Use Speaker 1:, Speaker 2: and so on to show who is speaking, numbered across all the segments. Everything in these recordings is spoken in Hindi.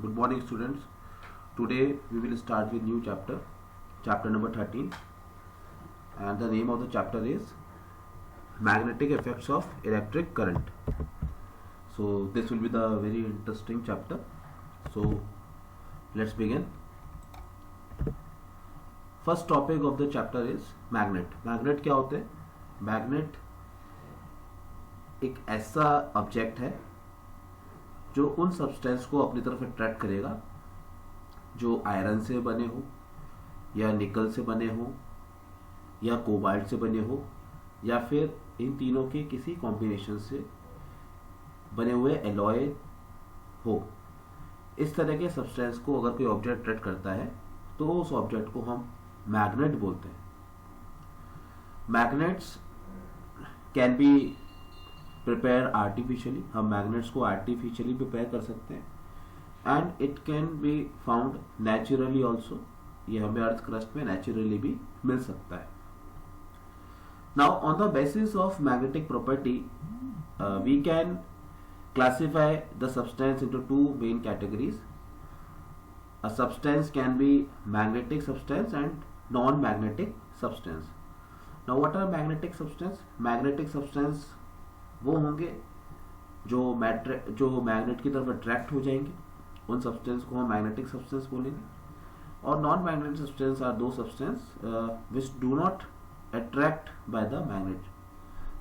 Speaker 1: Good morning, students. Today we will start with new chapter number 13, and the name of the chapter is magnetic effects of electric current. So this will be the very interesting chapter. So let's begin. First topic of the chapter is magnet. Magnet क्या होते हैं? मैग्नेट एक ऐसा ऑब्जेक्ट है जो उन सब्सटेंस को अपनी तरफ अट्रैक्ट करेगा जो आयरन से बने हो या निकल से बने हो या कोबाल्ट से बने हो या फिर इन तीनों के किसी कॉम्बिनेशन से बने हुए एलॉय हो। इस तरह के सब्सटेंस को अगर कोई ऑब्जेक्ट अट्रैक्ट करता है तो उस ऑब्जेक्ट को हम मैग्नेट बोलते हैं। Magnets can be prepare artificially, हम मैग्नेट्स को आर्टिफिशियली प्रिपेयर कर सकते हैं and it can be found naturally also, ये हमें अर्थ क्रस्ट में नेचुरली भी मिल सकता है। Now on the basis of magnetic property we can classify the substance into two main categories. A substance can be magnetic substance and non-magnetic substance. Now what are magnetic substance? Magnetic substance वो होंगे जो मैग्नेट की तरफ अट्रैक्ट हो जाएंगे, उन सब्सटेंस को हम मैग्नेटिक सब्सटेंस बोलेंगे। और non magnetic substance are those substance which do not attract by the magnet,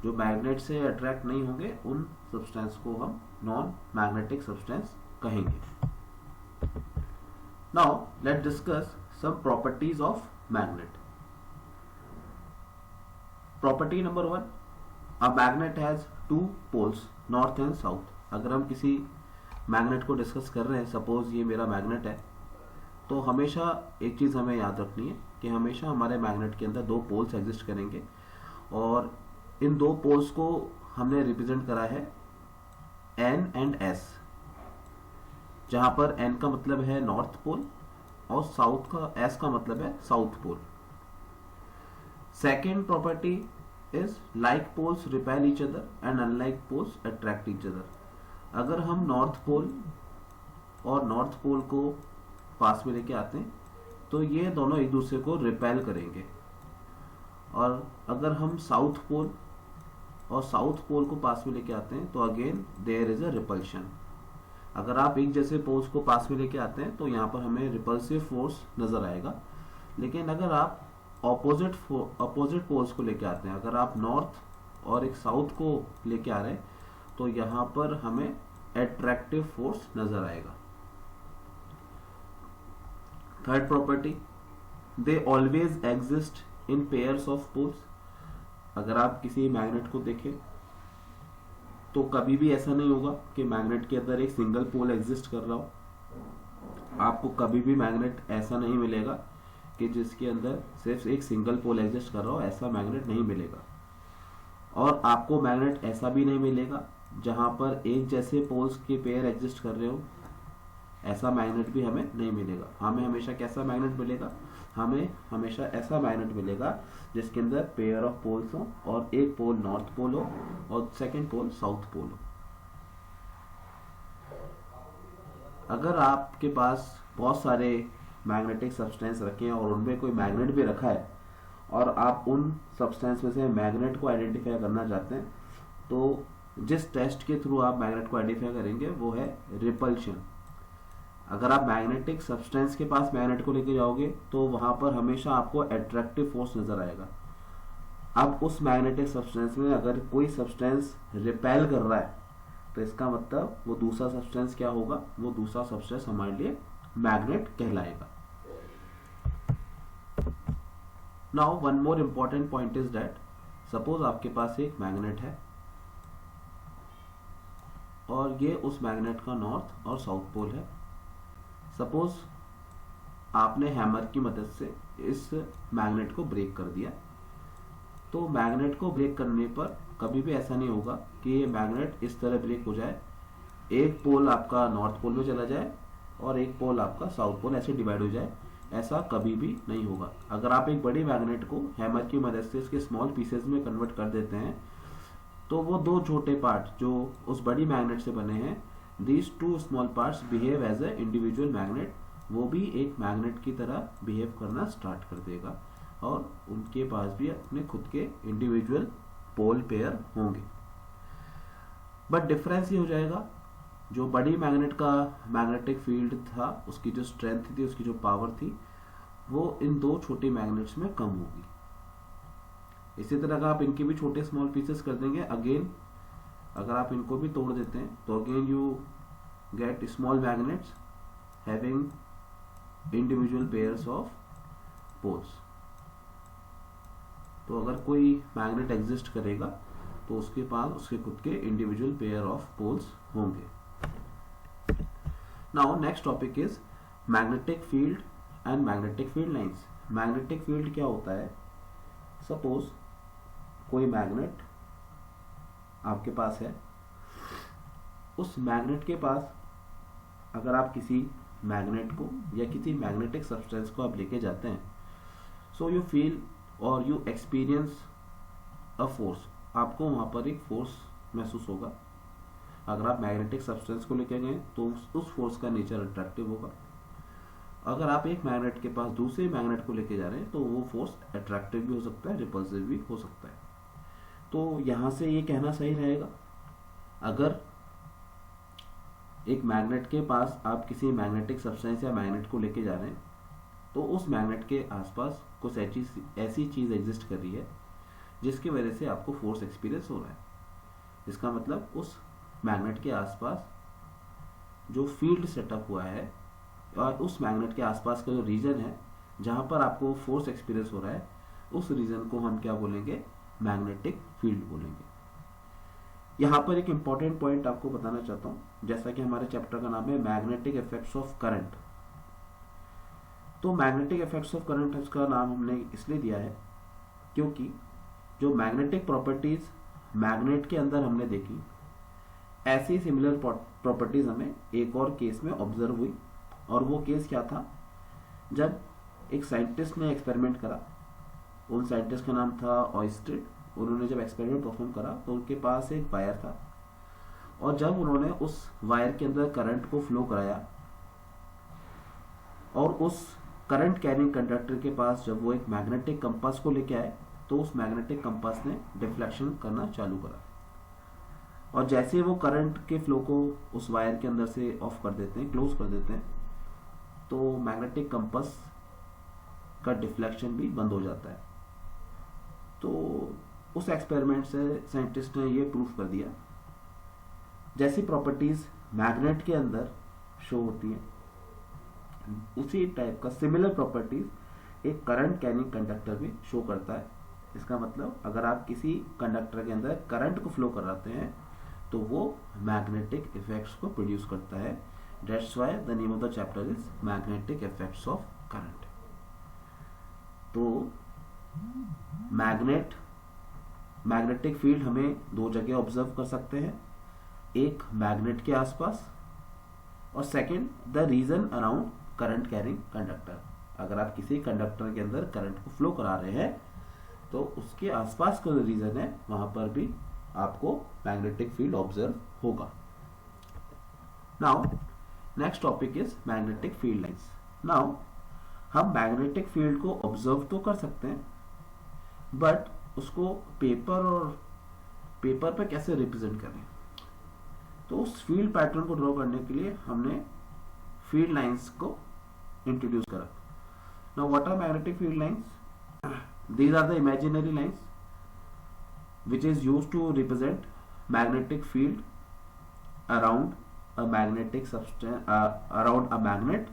Speaker 1: जो मैग्नेट से अट्रैक्ट नहीं होंगे, उन सब्सटेंस को हम नॉन मैग्नेटिक सब्सटेंस कहेंगे। Now let discuss some properties of magnet. Property number 1, a magnet has two poles, north and south. अगर हम किसी मैग्नेट को डिस्कस कर रहे हैं, सपोज ये मेरा मैग्नेट है, तो हमेशा एक चीज हमें याद रखनी है कि हमेशा हमारे मैग्नेट के अंदर दो पोल्स एग्जिस्ट करेंगे और इन दो पोल्स को हमने रिप्रेजेंट करा है N एंड S, जहां पर N का मतलब है नॉर्थ पोल और S का मतलब है south pole. Second property is like poles repel each other and unlike poles attract each other. अगर हम नॉर्थ पोल और नॉर्थ पोल को पास में लेके आते हैं तो ये दोनों एक दूसरे को रिपेल करेंगे, और अगर हम साउथ पोल और साउथ पोल को पास में लेके आते हैं तो again there is a repulsion. अगर आप एक जैसे पोल्स को पास में लेके आते हैं तो यहाँ पर हमें रिपल्सिव फोर्स नजर आएगा, लेकिन अगर आप अपोजिट पोल्स को लेके आते हैं, अगर आप नॉर्थ और एक साउथ को लेके आ रहे हैं तो यहाँ पर हमें एट्रैक्टिव फोर्स नजर आएगा। Third property, they always exist in pairs of poles. अगर आप किसी मैग्नेट को देखें तो कभी भी ऐसा नहीं होगा कि मैग्नेट के अंदर एक सिंगल पोल एग्जिस्ट कर रहा हो। आपको कभी भी मैग्नेट ऐसा नहीं मिलेगा कि जिसके अंदर सिर्फ एक सिंगल पोल एग्जिस्ट कर रहा हो, ऐसा मैग्नेट नहीं मिलेगा। और आपको मैग्नेट ऐसा भी नहीं मिलेगा जहां पर एक जैसे पोल्स के पेयर एग्जिस्ट कर रहे हो, ऐसा मैग्नेट भी हमें नहीं मिलेगा। हमें हमेशा कैसा मैग्नेट मिलेगा? हमें हमेशा ऐसा मैग्नेट मिलेगा जिसके अंदर पेयर ऑफ पोल्स हो और एक पोल नॉर्थ पोल हो और सेकंड पोल साउथ पोल हो। अगर आपके पास बहुत सारे मैग्नेटिक सब्सटेंस रखे हैं और उनमें कोई मैग्नेट भी रखा है और आप उन सब्सटेंस में से मैग्नेट को आइडेंटिफाई करना चाहते हैं, तो जिस टेस्ट के थ्रू आप मैग्नेट को आइडेंटिफाई करेंगे वो है रिपल्शन। अगर आप मैग्नेटिक सब्सटेंस के पास मैग्नेट को लेके जाओगे तो वहां पर हमेशा आपको अट्रैक्टिव फोर्स नजर आएगा। अब उस मैग्नेटिक सब्सटेंस में अगर कोई सब्सटेंस रिपेल कर रहा है तो इसका मतलब वो दूसरा सब्सटेंस क्या होगा? वो दूसरा सब्सटेंस हमारे लिए मैग्नेट कहलाएगा। Now one more important point is that suppose आपके पास एक मैग्नेट है और ये उस मैग्नेट का नॉर्थ और साउथ पोल है। सपोज आपने हैमर की मदद से इस मैग्नेट को ब्रेक कर दिया, तो मैग्नेट को ब्रेक करने पर कभी भी ऐसा नहीं होगा कि ये मैग्नेट इस तरह ब्रेक हो जाए, एक पोल आपका नॉर्थ पोल में चला जाए और एक पोल आपका साउथ पोल ऐसे डिवाइड हो जाए, ऐसा कभी भी नहीं होगा। अगर आप एक बड़ी मैग्नेट को हैमर की मदद से इसके स्मॉल पीसेस में कन्वर्ट कर देते हैं तो वो दो छोटे पार्ट जो उस बड़ी मैग्नेट से बने हैं these two small parts behave as a individual magnet, वो भी एक मैग्नेट की तरह बिहेव करना स्टार्ट कर देगा और उनके पास भी अपने खुद के इंडिविजुअल पोल पेयर होंगे। बट डिफरेंस ये हो जाएगा, जो बड़ी मैग्नेट का मैग्नेटिक फील्ड था, उसकी जो स्ट्रेंथ थी, उसकी जो पावर थी, वो इन दो छोटे मैग्नेट्स में कम होगी। इसी तरह अगर आप इनके भी छोटे स्मॉल पीसेस कर देंगे, अगेन अगर आप इनको भी तोड़ देते हैं तो again you get small magnets having individual pairs of poles. तो अगर कोई मैग्नेट एग्जिस्ट करेगा तो उसके पास उसके खुद के इंडिविजुअल पेयर ऑफ पोल्स होंगे। Now next topic is magnetic field and magnetic field lines. Magnetic field क्या होता है? सपोज कोई मैग्नेट आपके पास है, उस मैग्नेट के पास अगर आप किसी मैग्नेट को या किसी मैग्नेटिक सब्सटेंस को आप लेके जाते हैं, सो यू फील और यू एक्सपीरियंस अ फोर्स, आपको वहाँ पर एक फोर्स महसूस होगा। अगर आप मैग्नेटिक सब्सटेंस को लेके गए तो उस फोर्स का नेचर अट्रैक्टिव होगा। अगर आप एक मैग्नेट के पास दूसरे मैग्नेट को लेके जा रहे हैं तो वो फोर्स अट्रैक्टिव भी हो सकता है, रिपल्सिव भी हो सकता है। तो यहाँ से ये कहना सही रहेगा, अगर एक मैग्नेट के पास आप किसी मैग्नेटिक सब्सटेंस या मैग्नेट को लेके जा रहे हैं तो उस मैग्नेट के आसपास कुछ ऐसी चीज़ एग्जिस्ट कर रही है जिसकी वजह से आपको फोर्स एक्सपीरियंस हो रहा है। इसका मतलब उस मैग्नेट के आसपास जो फील्ड सेटअप हुआ है और उस मैग्नेट के आसपास का जो रीजन है जहाँ पर आपको फोर्स एक्सपीरियंस हो रहा है, उस रीजन को हम क्या बोलेंगे? मैग्नेटिक फील्ड बोलेंगे। यहाँ पर एक इंपॉर्टेंट पॉइंट आपको बताना चाहता हूँ, जैसा कि हमारे चैप्टर का नाम है मैग्नेटिक इफेक्ट्स ऑफ करंट। तो मैग्नेटिक इफेक्ट्स ऑफ करंट इसका नाम हमने इसलिए दिया है क्योंकि जो मैग्नेटिक प्रॉपर्टीज मैग्नेट के अंदर हमने देखी, ऐसी सिमिलर प्रॉपर्टीज हमें एक और केस में ऑब्जर्व हुई। और वो केस क्या था? जब एक साइंटिस्ट ने एक्सपेरिमेंट करा, उन साइंटिस्ट का नाम था ऑयस्टेड। उन्होंने जब एक्सपेरिमेंट परफॉर्म करा तो उनके पास एक वायर था और जब उन्होंने उस वायर के अंदर करंट को फ्लो कराया और उस करंट कैरिंग कंडक्टर के पास जब वो एक मैग्नेटिक कंपास को लेके आए तो उस मैग्नेटिक कंपास ने डिफ्लेक्शन करना चालू करा और जैसे वो करंट के फ्लो को उस वायर के अंदर से ऑफ कर देते हैं, क्लोज कर देते हैं, तो मैग्नेटिक कंपास का डिफ्लेक्शन भी बंद हो जाता है। तो उस एक्सपेरिमेंट से साइंटिस्ट ने ये प्रूफ कर दिया, जैसी प्रॉपर्टीज मैग्नेट के अंदर शो होती हैं उसी टाइप का सिमिलर प्रॉपर्टीज एक करंट कैरिंग कंडक्टर भी शो करता है। इसका मतलब अगर आप किसी कंडक्टर के अंदर करंट को फ्लो कराते हैं तो वो मैग्नेटिक इफेक्ट्स को प्रोड्यूस करता है। That's why the name of the chapter is magnetic effects of current. तो मैग्नेटिक फील्ड हमें दो जगह ऑब्जर्व कर सकते हैं, एक मैग्नेट के आसपास और second the region around current carrying conductor. अगर आप किसी कंडक्टर के अंदर करंट को फ्लो करा रहे हैं तो उसके आसपास का जो रीजन है वहां पर भी आपको मैग्नेटिक फील्ड ऑब्जर्व होगा। Now next topic is magnetic field lines. Now हम मैग्नेटिक फील्ड को ऑब्जर्व तो कर सकते हैं, बट उसको पेपर पर कैसे रिप्रेजेंट करें? तो उस फील्ड पैटर्न को ड्रॉ करने के लिए हमने फील्ड लाइंस को इंट्रोड्यूस करा। Now what are magnetic field lines? These are the imaginary lines which is used to represent magnetic field around a magnetic substance, around a magnet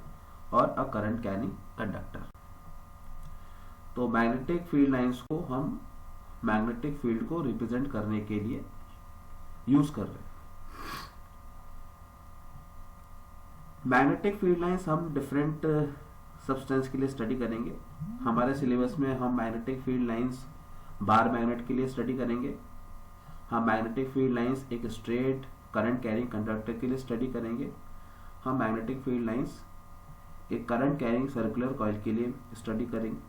Speaker 1: or a current carrying conductor. तो मैग्नेटिक फील्ड लाइंस को हम मैग्नेटिक फील्ड को रिप्रेजेंट करने के लिए यूज कर रहे हैं। मैग्नेटिक फील्ड लाइंस हम डिफरेंट सब्सटेंस के लिए स्टडी करेंगे। हमारे सिलेबस में हम magnetic field lines bar magnet के लिए स्टडी करेंगे, हम मैग्नेटिक फील्ड लाइंस एक स्ट्रेट करंट कैरिंग कंडक्टर के लिए स्टडी करेंगे, हम मैग्नेटिक फील्ड लाइंस एक करंट कैरिंग सर्कुलर कॉइल के लिए स्टडी करेंगे,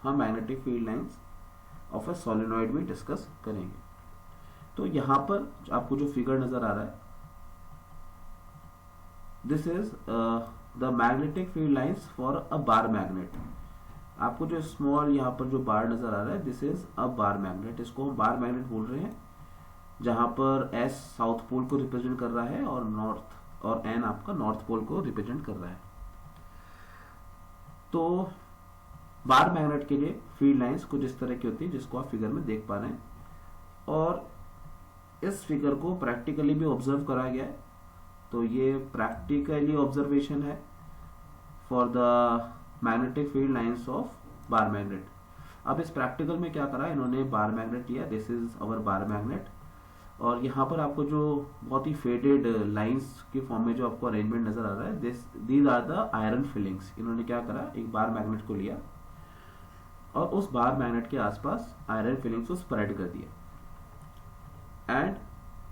Speaker 1: हम magnetic field lines of a solenoid भी डिस्कस करेंगे। तो यहाँ पर आपको जो फिगर नजर आ रहा है this is the magnetic field lines for a bar magnet. आपको जो स्मॉल यहाँ पर जो बार नजर आ रहा है, this is a bar magnet, इसको हम बार मैग्नेट बोल रहे हैं, जहां पर एस साउथ पोल को रिप्रेजेंट कर रहा है और एन आपका नॉर्थ पोल को रिप्रेजेंट कर रहा है। तो बार मैग्नेट के लिए फील्ड लाइंस कुछ इस तरह की होती है, जिसको आप फिगर में देख पा रहे हैं, और इस फिगर को प्रैक्टिकली भी ऑब्जर्व करा गया है। तो ये प्रैक्टिकली ऑब्जर्वेशन है for the magnetic field lines of bar magnet. अब इस प्रैक्टिकल में क्या करा, इन्होंने बार मैग्नेट लिया, this is our bar magnet, और यहाँ पर आपको जो बहुत ही फेडेड लाइंस के फॉर्म में जो आपको अरेंजमेंट नजर आ रहा है, these are the iron filings. इन्होंने क्या करा, एक बार मैग्नेट को लिया और उस बार मैग्नेट के आसपास आयरन फिलिंग्स को स्प्रेड कर दिया, एंड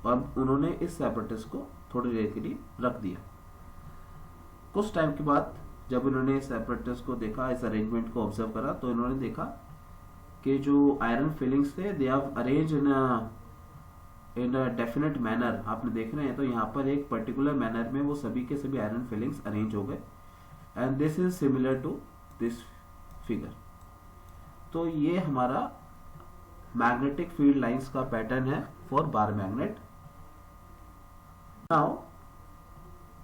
Speaker 1: अब उन्होंने इस सेपरेटिस को थोड़ी देर के लिए रख दिया। कुछ टाइम के बाद जब इन्होंने सेपरेटिस को देखा, इस अरेंजमेंट को ऑब्जर्व करा, तो इन्होंने देखा कि जो आयरन फिलिंग्स थे they have arrange in a definite manner. आपने देख रहे हैं तो यहाँ पर एक पर्टिकुलर मैनर में वो सभी के सभी आयरन फिलिंग्स अरेंज हो गए, and this is similar to this figure. तो ये हमारा मैग्नेटिक फील्ड लाइंस का पैटर्न है for bar magnet. Now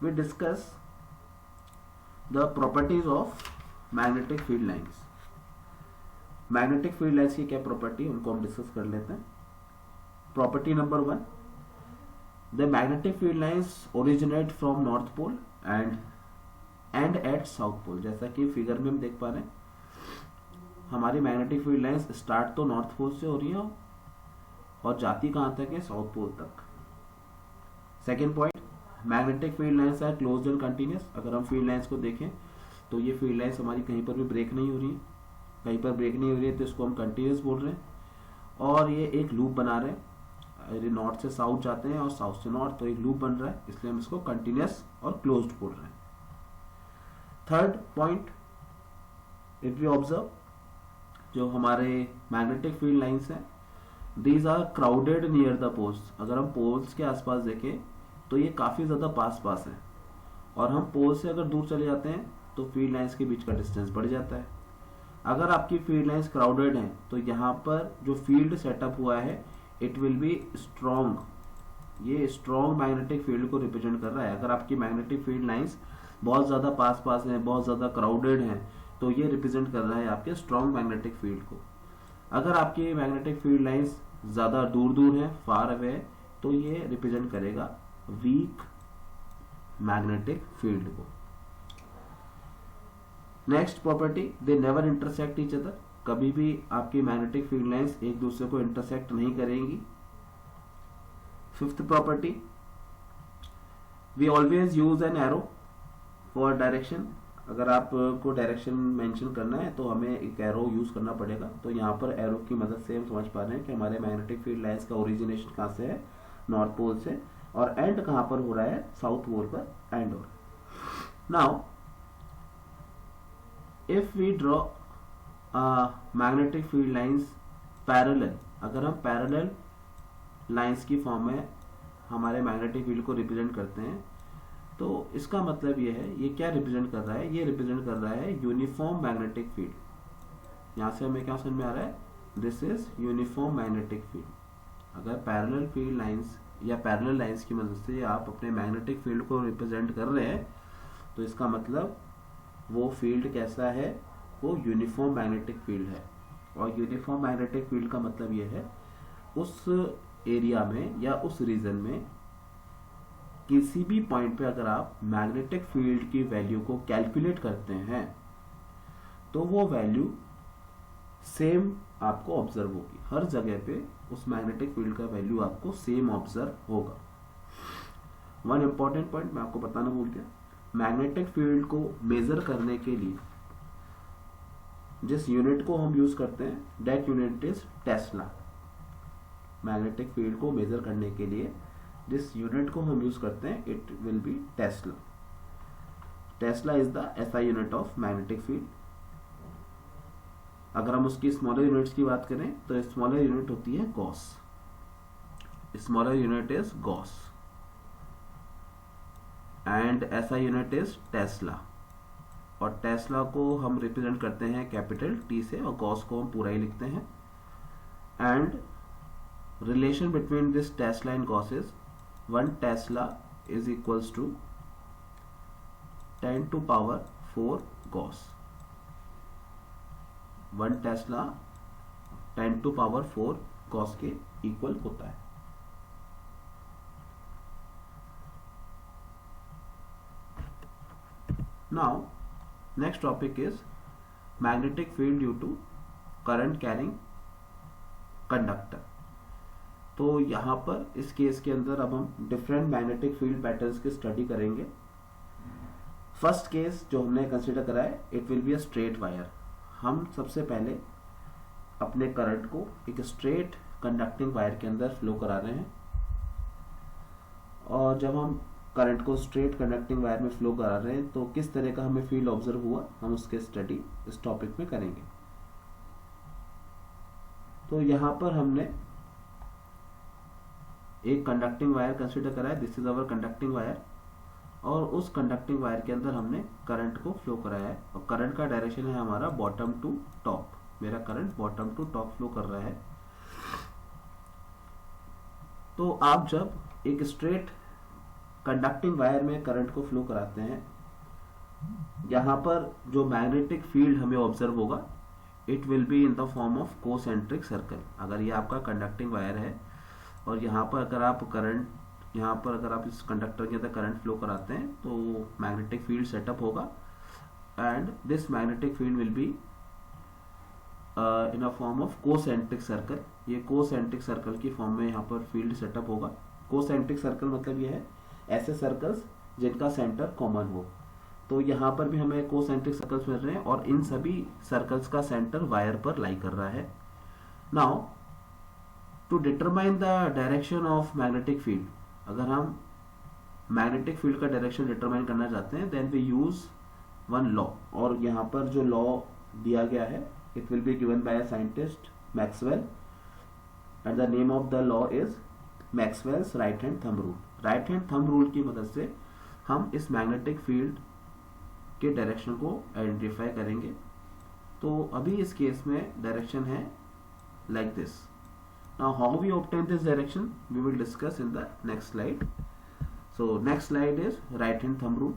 Speaker 1: we discuss the properties of magnetic field lines. Magnetic field lines की क्या प्रॉपर्टी, उनको हम डिस्कस कर लेते हैं। Property number 1, the magnetic field lines originate from north pole and at south pole. जैसा कि फिगर में हम देख पा रहे हैं, हमारी मैग्नेटिक फील्ड लाइंस स्टार्ट तो नॉर्थ पोल से हो रही है और जाती कहां तक है, साउथ पोल तक। Second point, magnetic field lines are closed and continuous. अगर हम फील्ड लाइंस को देखें तो ये फील्ड लाइंस हमारी कहीं पर भी ब्रेक नहीं हो रही है, कहीं पर ब्रेक नहीं हो रही है तो इसको हम कंटिन्यूअस बोल रहे हैं, और ये एक लूप बना रहे हैं। यदि नॉर्थ से साउथ जाते हैं और साउथ से नॉर्थ, तो एक लूप बन रहा है, इसलिए हम इसको कंटिन्यूअस और क्लोज्ड बोल रहे हैं। Third point, if you observe, जो हमारे मैग्नेटिक फील्ड लाइंस हैं, these are crowded near the poles. अगर हम पोल्स के आसपास देखें तो ये काफी ज्यादा पास पास है, और हम पोल से अगर दूर चले जाते हैं तो फील्ड लाइंस के बीच का डिस्टेंस बढ़ जाता है। अगर आपकी फील्ड लाइंस क्राउडेड हैं तो यहाँ पर जो फील्ड सेटअप हुआ है इट विल बी स्ट्रॉन्ग। ये स्ट्रॉन्ग मैग्नेटिक फील्ड को रिप्रेजेंट कर रहा है। अगर आपकी मैग्नेटिक फील्ड लाइंस बहुत ज्यादा पास पास हैं, बहुत ज्यादा क्राउडेड हैं, तो ये रिप्रेजेंट कर रहा है आपके स्ट्रॉन्ग मैग्नेटिक फील्ड को। अगर आपकी मैग्नेटिक फील्ड लाइंस ज्यादा दूर दूर है, फार अवे, तो ये रिप्रेजेंट करेगा वीक मैग्नेटिक फील्ड को। Next property, they never intersect each other. कभी भी आपकी मैग्नेटिक फील्ड लाइंस एक दूसरे को इंटरसेक्ट नहीं करेंगी। Fifth property, we always use an arrow for direction. अगर आपको डायरेक्शन मेंशन करना है तो हमें एक एरो यूज करना पड़ेगा। तो यहाँ पर एरो की मदद से हम समझ पा रहे हैं कि हमारे मैग्नेटिक फील्ड लाइंस का ओरिजिनेशन कहाँ से है, नॉर्थ पोल से, और एंड कहाँ पर हो रहा है, साउथ पोल पर एंड हो रहा है। Now if we draw magnetic field lines parallel, अगर हम पैरेलल लाइंस की फॉर्म में हमारे मैग्नेटिक फील्ड को रिप्रेजेंट करते हैं, तो इसका मतलब ये है, ये क्या रिप्रेजेंट कर रहा है, ये रिप्रेजेंट कर रहा है यूनिफॉर्म मैग्नेटिक फील्ड। यहां से हमें क्या समझ में आ रहा है, this is uniform magnetic field. अगर पैरेलल फील्ड लाइंस या पैरेलल लाइंस की मदद से आप अपने मैग्नेटिक फील्ड को रिप्रेजेंट कर रहे हैं, तो इसका मतलब वो फील्ड कैसा है, वो यूनिफॉर्म मैग्नेटिक फील्ड है। और यूनिफॉर्म मैग्नेटिक फील्ड का मतलब ये है, उस एरिया में या उस रीजन में किसी भी पॉइंट पे अगर आप मैग्नेटिक फील्ड की वैल्यू को कैलकुलेट करते हैं तो वो वैल्यू सेम आपको ऑब्जर्व होगी। हर जगह पे उस मैग्नेटिक फील्ड का वैल्यू आपको सेम ऑब्जर्व होगा। वन इंपॉर्टेंट पॉइंट मैं आपको बताना भूल गया, मैग्नेटिक फील्ड को मेजर करने के लिए जिस यूनिट को हम यूज करते हैं, that unit is Tesla. Magnetic field को मेजर करने के लिए जिस यूनिट को हम यूज करते हैं, it will B Tesla. Tesla is the SI unit of magnetic field. अगर हम उसकी स्मॉलर यूनिट्स की बात करें तो स्मॉलर यूनिट होती है Gauss. Smaller unit is Gauss. And ऐसा यूनिट इज टेस्ला, और टेस्ला को हम रिप्रेजेंट करते हैं कैपिटल टी से, और गॉस को हम पूरा ही लिखते हैं. And relation between this tesla and gauss is 1 tesla is equals to 10 to power 4 gauss. 1 tesla 10 to power 4 gauss के इक्वल होता है. Now next topic is magnetic field due to current carrying conductor. तो यहाँ पर इस केस के अंदर अब हम डिफरेंट मैग्नेटिक फील्ड पैटर्न्स की स्टडी करेंगे. फर्स्ट केस जो हमने कंसिडर करा है, it will be a straight wire. हम सबसे पहले अपने करंट को एक स्ट्रेट कंडक्टिंग वायर के अंदर फ्लो करा रहे हैं, और जब हम करंट को स्ट्रेट कंडक्टिंग वायर में फ्लो करा रहे हैं तो किस तरह का हमें फील्ड ऑब्जर्व हुआ, हम उसके स्टडी इस टॉपिक में करेंगे. तो यहाँ पर हमने एक कंडक्टिंग वायर कंसिडर करा है. This is our conducting wire, और उस कंडक्टिंग वायर के अंदर हमने करंट को फ्लो कराया है, और करंट का डायरेक्शन है हमारा बॉटम टू टॉप. मेरा current bottom to top flow कर रहा है. तो आप जब एक स्ट्रेट कंडक्टिंग वायर में करंट को फ्लो कराते हैं, यहां पर जो मैग्नेटिक फील्ड हमें ऑब्जर्व होगा, it will be in the form of concentric circle. अगर ये आपका कंडक्टिंग वायर है और यहाँ पर अगर आप इस कंडक्टर के अंदर करंट फ्लो कराते हैं तो मैग्नेटिक फील्ड सेटअप होगा, and this magnetic field will be in a form of concentric circle. ये कोसेंट्रिक सर्कल की फॉर्म में यहाँ पर फील्ड सेटअप होगा. कोसेंट्रिक सर्कल मतलब ये है ऐसे सर्कल्स जिनका सेंटर कॉमन हो. तो यहाँ पर भी हमें कोसेंट्रिक सर्कल्स मिल रहे हैं, और इन सभी सर्कल्स का सेंटर वायर पर लाई कर रहा है. Now to determine the direction of magnetic field, अगर हम मैग्नेटिक फील्ड का डायरेक्शन डिटरमाइन करना चाहते हैं, then we use one law. और यहाँ पर जो लॉ दिया गया है, it will be given by a scientist Maxwell, and the name of the law is Maxwell's right hand thumb rule. Right hand thumb rule की मदद से हम इस मैग्नेटिक फील्ड के डायरेक्शन को आइडेंटिफाई करेंगे. तो अभी इस केस में डायरेक्शन है like this. Now how we obtain this direction we will discuss in the next slide. So next slide is right hand thumb rule.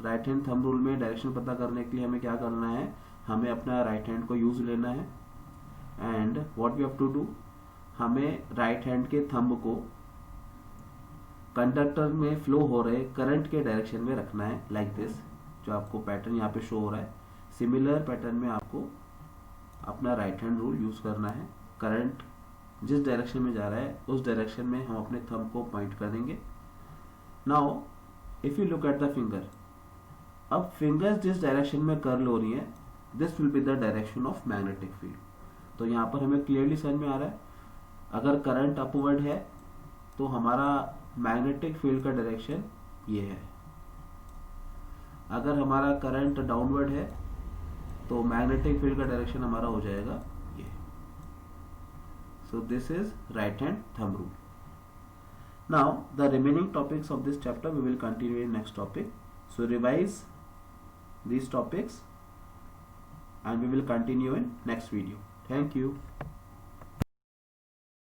Speaker 1: Right hand thumb rule में डायरेक्शन पता करने के लिए हमें क्या करना है, हमें अपना राइट हैंड को यूज लेना है, and what we have to do, हमें राइट हैंड के थंब को कंडक्टर में फ्लो हो रहे करंट के डायरेक्शन में रखना है, लाइक दिस. जो आपको पैटर्न यहाँ पे शो हो रहा है, सिमिलर पैटर्न में आपको अपना राइट हैंड रूल यूज करना है. करंट जिस डायरेक्शन में जा रहा है उस डायरेक्शन में हम अपने थंब को पॉइंट कर देंगे. Now if you look at the finger, अब फिंगर्स जिस डायरेक्शन में कर्ल हो रही है, this will be the direction of magnetic field. तो यहाँ पर हमें क्लियरली समझ में आ रहा है, अगर करंट अपवर्ड है तो हमारा मैग्नेटिक फील्ड का डायरेक्शन ये है. अगर हमारा करंट डाउनवर्ड है तो मैग्नेटिक फील्ड का डायरेक्शन हमारा हो जाएगा ये. So this is right hand thumb rule. Now the remaining topics of this chapter we will continue in next topic. So revise these topics and we will continue in next video. Thank you.